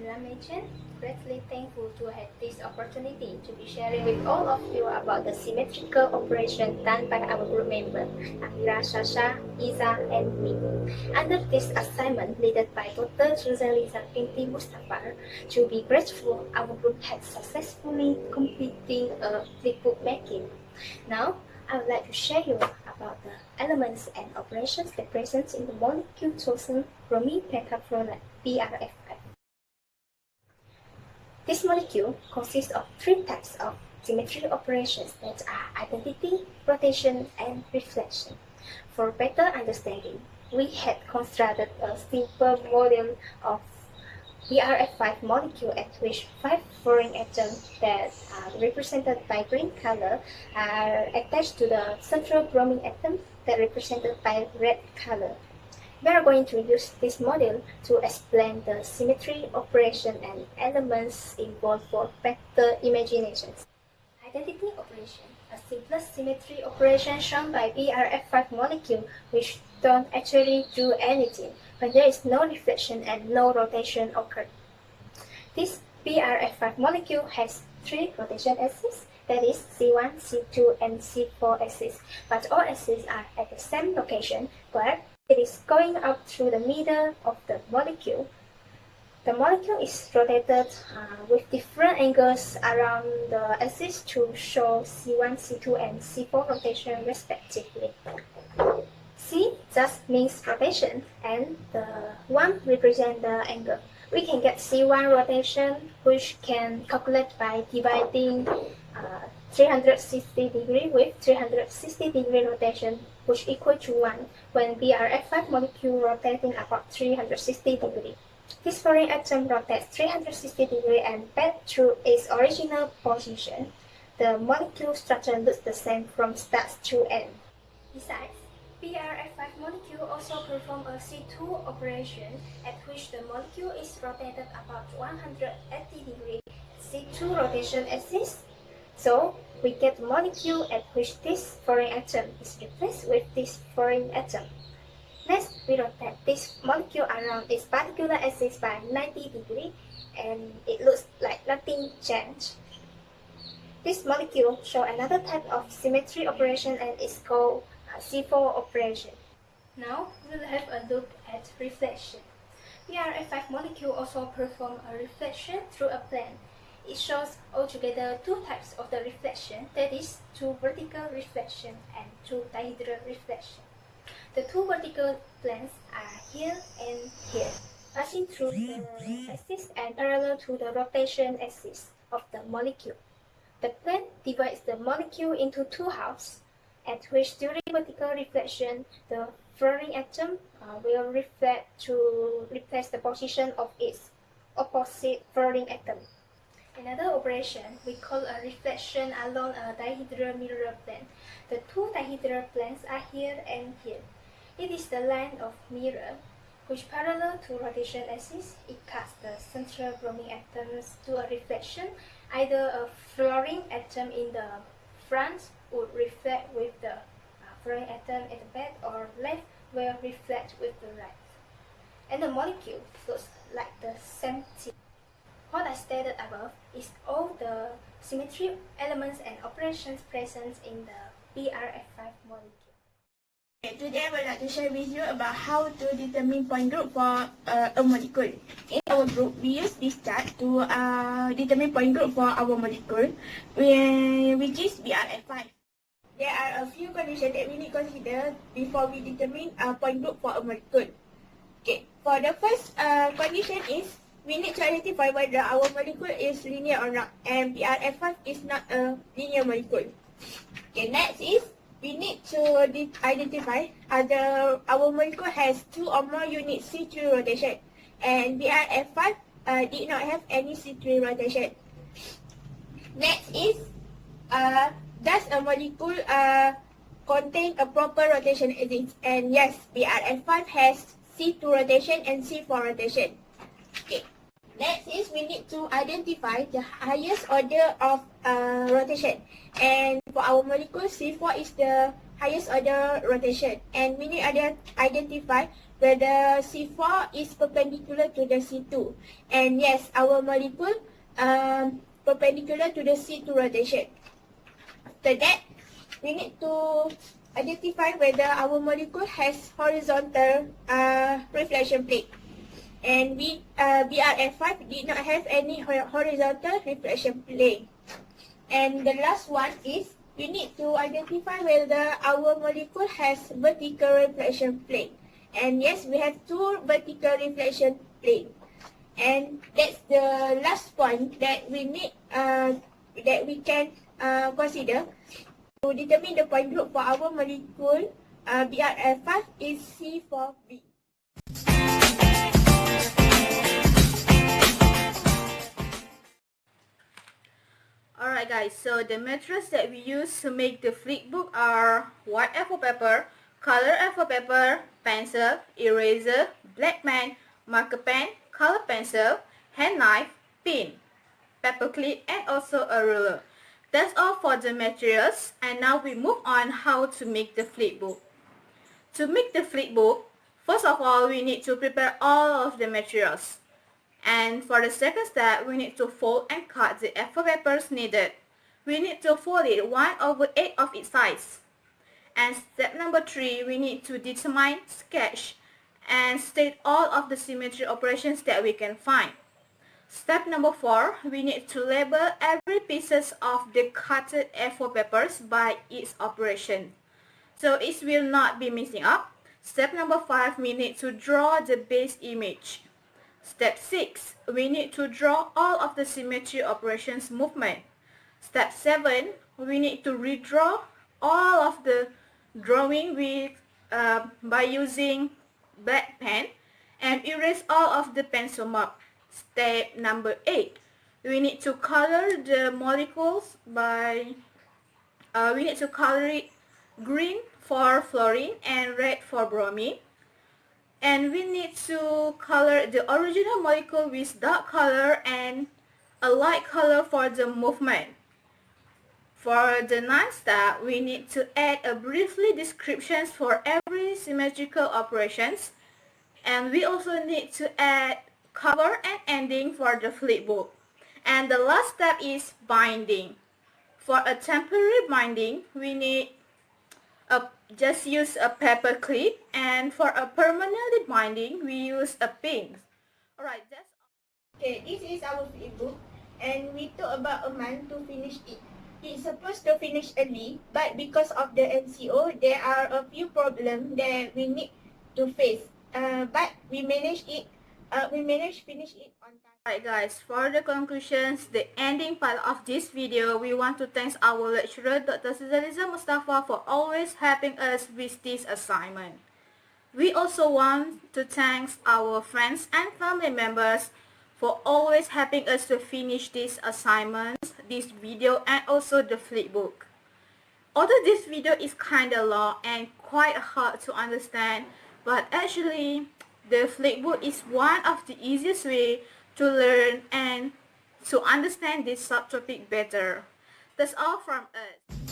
I'm Chen, greatly thankful to have this opportunity to be sharing with all of you about the symmetrical operation done by our group members, Amira, Sasha, Iza, and me. Under this assignment, led by Dr. Ruzaliza binti Mustafa, to be grateful, our group has successfully completed a flipbook making. Now, I would like to share you about the elements and operations that present in the molecule chosen bromine pentafluoride BrF5. This molecule consists of three types of symmetry operations that are identity, rotation, and reflection. For better understanding, we had constructed a simple model of BrF5 molecule at which 5 fluorine atoms that are represented by green color are attached to the central bromine atom that represented by red color. We are going to use this model to explain the symmetry operation and elements involved for better imaginations. Identity operation, a simplest symmetry operation shown by BrF5 molecule which don't actually do anything when there is no reflection and no rotation occurred. This BrF5 molecule has 3 rotation axes, that is C1, C2, and C4 axes, but all axes are at the same location, but it is going up through the middle of the molecule. The molecule is rotated with different angles around the axis to show C1, C2, and C4 rotation respectively. C just means rotation, and the 1 represents the angle. We can get C1 rotation, which can calculate by dividing 360 degree with 360 degree rotation, which equal to 1 when BrF5 molecule rotating about 360 degree. This fluorine atom rotates 360 degree and back to its original position. The molecule structure looks the same from start to end. Besides, BrF5 molecule also perform a C2 operation at which the molecule is rotated about 180 degree C2 rotation axis. So, we get a molecule at which this fluorine atom is replaced with this fluorine atom. Next, we rotate this molecule around its particular axis by 90 degree, and it looks like nothing changed. This molecule shows another type of symmetry operation and is called C4 operation. Now, we'll have a look at reflection. BrF5 molecule also perform a reflection through a plane. It shows altogether 2 types of the reflection, that is, 2 vertical reflection and 2 dihedral reflection. The 2 vertical planes are here and here, passing through the axis and parallel to the rotation axis of the molecule. The plane divides the molecule into 2 halves, at which during vertical reflection, the fluorine atom will reflect to replace the position of its opposite fluorine atom. Another operation we call a reflection along a dihedral mirror plane. The 2 dihedral planes are here and here. It is the line of mirror, which parallel to rotation axis, it casts the central bromine atoms to a reflection. Either a fluorine atom in the front would reflect with the fluorine atom at the back, or left will reflect with the right. And the molecule looks like the same thing. What I stated above is all the symmetry elements and operations present in the BrF5 molecule. Today I would like to share with you about how to determine point group for a molecule. In our group, we use this chart to determine point group for our molecule, which is BrF5. There are a few conditions that we need to consider before we determine a point group for a molecule. Okay, for the first condition is we need to identify whether our molecule is linear or not, and BrF5 is not a linear molecule. Okay, next is we need to identify whether our molecule has 2 or more unit C3 rotation, and BrF5 did not have any C3 rotation. Next is does a molecule contain a proper rotation axis? And yes, BrF5 has C2 rotation and C4 rotation. Okay. Next is we need to identify the highest order of rotation, and for our molecule C4 is the highest order rotation, and we need to identify where the C4 is perpendicular to the C2. And yes, our molecule perpendicular to the C2 rotation. After that, we need to identify whether our molecule has horizontal reflection plate. And BrF5 did not have any horizontal reflection plate. And the last one is we need to identify whether our molecule has vertical reflection plate. And yes, we have two vertical reflection plate. And that's the last point that we need that we can consider to determine the point group for our molecule BrF5 is C4B. Alright guys, so the materials that we use to make the flipbook are white A4 paper, color A4 paper, pencil, eraser, black pen, marker pen, color pencil, hand knife, pin, paper clip, and also a ruler. That's all for the materials, and now we move on how to make the flipbook. To make the flipbook, first of all we need to prepare all of the materials. And for the second step, we need to fold and cut the A4 papers needed. We need to fold it 1/8 of its size. And step number 3, we need to determine, sketch, and state all of the symmetry operations that we can find. Step number 4, we need to label every pieces of the cutted A4 papers by its operation, so it will not be missing up. Step number 5, we need to draw the base image. Step 6, we need to draw all of the symmetry operations movement. Step 7, we need to redraw all of the drawing by using black pen and erase all of the pencil mark. Step number 8, we need to color the molecules by we need to color it green for fluorine and red for bromine. And we need to color the original molecule with dark color and a light color for the movement. For the ninth step, we need to add a briefly descriptions for every symmetrical operations, and we also need to add cover and ending for the flipbook. And the last step is binding. For a temporary binding, we need just use a paper clip, and for a permanent binding, we use a pin. Alright, that's all. Okay, this is our flipbook, and we took about a month to finish it. It's supposed to finish early, but because of the MCO, there are a few problems that we need to face. But we managed it. We managed to finish it on time. Alright guys, for the conclusions, the ending part of this video, we want to thank our lecturer Dr. Suzaliza Mustafa for always helping us with this assignment. We also want to thank our friends and family members for always helping us to finish these assignments, this video, and also the flipbook. Although this video is kinda long and quite hard to understand, but actually the flipbook is one of the easiest way to learn and to understand this subtopic better. That's all from us.